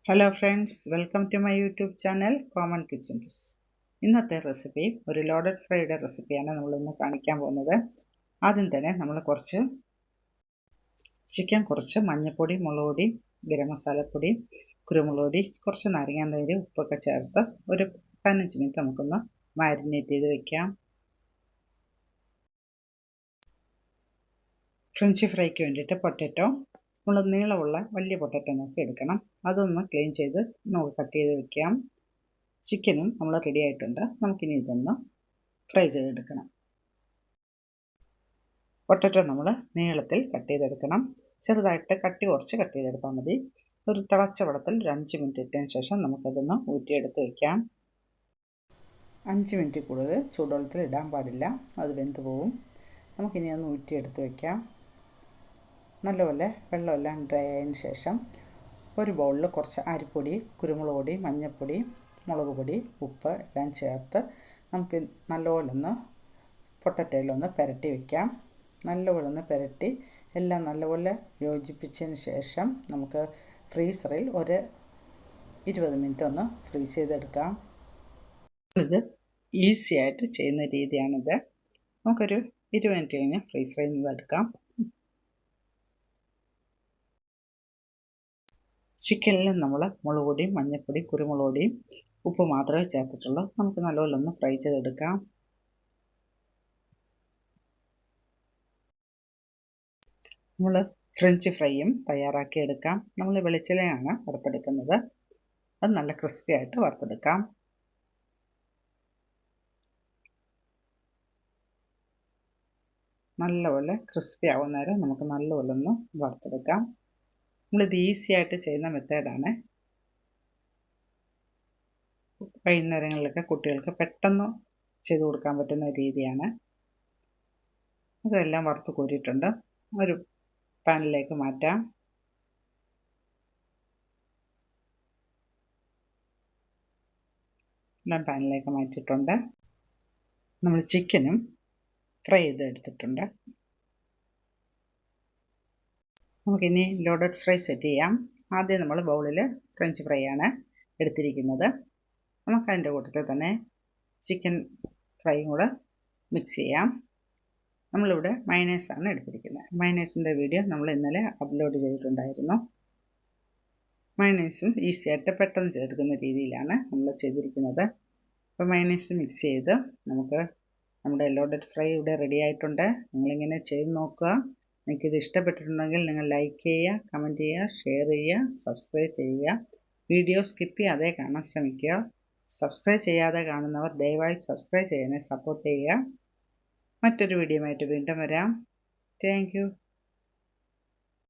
Hello friends, welcome to my YouTube channel common kitchen tips. ഇന്നത്തെ recipe ഒരു loaded ഫ്രൈയുടെ റെസിപ്പിയാണ് നമ്മളിന്ന് കാണിക്കാൻ പോകുന്നത്. ആദ്യം തന്നെ നമ്മൾ കുറച്ച് മഞ്ഞൾപ്പൊടി, മുളക് പൊടി, ഗരം മസാലപ്പൊടി, കുരുമുളക് പൊടി, കുറച്ച് നാരങ്ങാനീര്, ഉപ്പൊക്കെ ചേർത്ത് ഒരു 15 മിനിറ്റ് നമുക്കൊന്ന് മാരിനേറ്റ് ചെയ്ത് വെക്കാം. ഫ്രഞ്ച് ഫ്രൈക്ക് വേണ്ടിയിട്ട് പൊട്ടറ്റോ നമ്മൾ നീളമുള്ള വലിയ പൊട്ടറ്റോ നോക്കി എടുക്കണം. അതൊന്ന് ക്ലീൻ ചെയ്ത് നമുക്ക് കട്ട് ചെയ്ത് വെക്കാം. ചിക്കനും നമ്മൾ റെഡി ആയിട്ടുണ്ട്. നമുക്കിനി ഇതൊന്ന് ഫ്രൈ ചെയ്തെടുക്കണം. പൊട്ടറ്റോ നമ്മൾ നീളത്തിൽ കട്ട് ചെയ്തെടുക്കണം. ചെറുതായിട്ട് കുറച്ച് കട്ട് ചെയ്തെടുത്താൽ മതി. ഒരു തിളച്ച വെള്ളത്തിൽ ഒരു 5 മിനിറ്റ് ഇട്ടതിന് ശേഷം നമുക്കതൊന്ന് ഊറ്റിയെടുത്ത് വയ്ക്കാം. 5 മിനിറ്റ് കൂടുതൽ ചൂടുവെള്ളത്തിൽ ഇടാൻ പാടില്ല, അത് വെന്ത് പോവും. നമുക്കിനി ഒന്ന് ഊറ്റിയെടുത്ത് വയ്ക്കാം. നല്ലപോലെ വെള്ളമെല്ലാം ഡ്രൈ ആയതിന് ശേഷം ഒരു ബൗളിൽ കുറച്ച് അരിപ്പൊടി, കുരുമുളക് പൊടി, മഞ്ഞൾപ്പൊടി, മുളക് പൊടി, ഉപ്പ് എല്ലാം ചേർത്ത് നമുക്ക് നല്ലപോലെ ഒന്ന് പൊട്ടറ്റോയിലൊന്ന് പുരട്ടി വയ്ക്കാം. നല്ലപോലെ ഒന്ന് പുരട്ടി എല്ലാം നല്ലപോലെ യോജിപ്പിച്ചതിന് ശേഷം നമുക്ക് ഫ്രീസറിൽ ഒരു 20 മിനിറ്റ് ഒന്ന് ഫ്രീസ് ചെയ്തെടുക്കാം. ഇത് ഈസി ആയിട്ട് ചെയ്യുന്ന രീതിയാണിത്. നമുക്കൊരു 20 മിനിറ്റ് കഴിഞ്ഞ് ഫ്രീസറിൽ നിന്ന് എടുക്കാം. ചിക്കനിൽ നമ്മൾ മുളക് പൊടിയും, മഞ്ഞൾപ്പൊടി, കുരുമുളക് പൊടിയും, ഉപ്പ് മാത്രമേ ചേർത്തിട്ടുള്ളൂ. നമുക്ക് നല്ലപോലെ ഒന്ന് ഫ്രൈ ചെയ്തെടുക്കാം. നമ്മൾ ഫ്രഞ്ച് ഫ്രൈയും തയ്യാറാക്കി എടുക്കാം. നമ്മൾ വെളിച്ചെണ്ണയാണ് വറുത്തെടുക്കുന്നത്. അത് നല്ല ക്രിസ്പി ആയിട്ട് വറുത്തെടുക്കാം. നല്ലപോലെ ക്രിസ്പി ആവുന്നേരം നമുക്ക് നല്ലപോലെ ഒന്ന് വറുത്തെടുക്കാം. നമ്മളിത് ഈസി ആയിട്ട് ചെയ്യുന്ന മെത്തേഡാണ്. വൈകുന്നേരങ്ങളിലൊക്കെ കുട്ടികൾക്ക് പെട്ടെന്ന് ചെയ്തു കൊടുക്കാൻ പറ്റുന്ന രീതിയാണ്. അതെല്ലാം വറുത്ത് കോരിയിട്ടുണ്ട്. ഒരു പാനിലേക്ക് മാറ്റാം. എല്ലാം പാനിലേക്ക് മാറ്റിയിട്ടുണ്ട്. നമ്മൾ ചിക്കനും ഫ്രൈ ചെയ്തെടുത്തിട്ടുണ്ട്. നമുക്കിനി ലോഡഡ് ഫ്രൈ സെറ്റ് ചെയ്യാം. ആദ്യം നമ്മൾ ബൗളിൽ ഫ്രഞ്ച് ഫ്രൈ ആണ് എടുത്തിരിക്കുന്നത്. നമുക്കതിൻ്റെ കൂട്ടത്തിൽ തന്നെ ചിക്കൻ ഫ്രൈയും കൂടെ മിക്സ് ചെയ്യാം. നമ്മളിവിടെ മയണൈസാണ് എടുത്തിരിക്കുന്നത്. മയണൈസിൻ്റെ വീഡിയോ നമ്മൾ ഇന്നലെ അപ്ലോഡ് ചെയ്തിട്ടുണ്ടായിരുന്നു. മയണൈസും ഈസി ആയിട്ട് പെട്ടെന്ന് ചേർക്കുന്ന രീതിയിലാണ് നമ്മൾ ചെയ്തിരിക്കുന്നത്. അപ്പോൾ മയണൈസ് മിക്സ് ചെയ്ത് നമുക്ക് നമ്മുടെ ലോഡഡ് ഫ്രൈ ഇവിടെ റെഡി ആയിട്ടുണ്ട്. നിങ്ങളിങ്ങനെ ചെയ്ത് നോക്കുക. നിങ്ങൾക്കിത് ഇഷ്ടപ്പെട്ടിട്ടുണ്ടെങ്കിൽ നിങ്ങൾ ലൈക്ക് ചെയ്യുക, കമൻറ്റ് ചെയ്യുക, ഷെയർ ചെയ്യുക, സബ്സ്ക്രൈബ് ചെയ്യുക. വീഡിയോ സ്കിപ്പ് ചെയ്യാതെ കാണാൻ ശ്രമിക്കുക. സബ്സ്ക്രൈബ് ചെയ്യാതെ കാണുന്നവർ ദയവായി സബ്സ്ക്രൈബ് ചെയ്യാനെ സപ്പോർട്ട് ചെയ്യുക. മറ്റൊരു വീഡിയോയുമായിട്ട് വീണ്ടും വരാം. Thank you.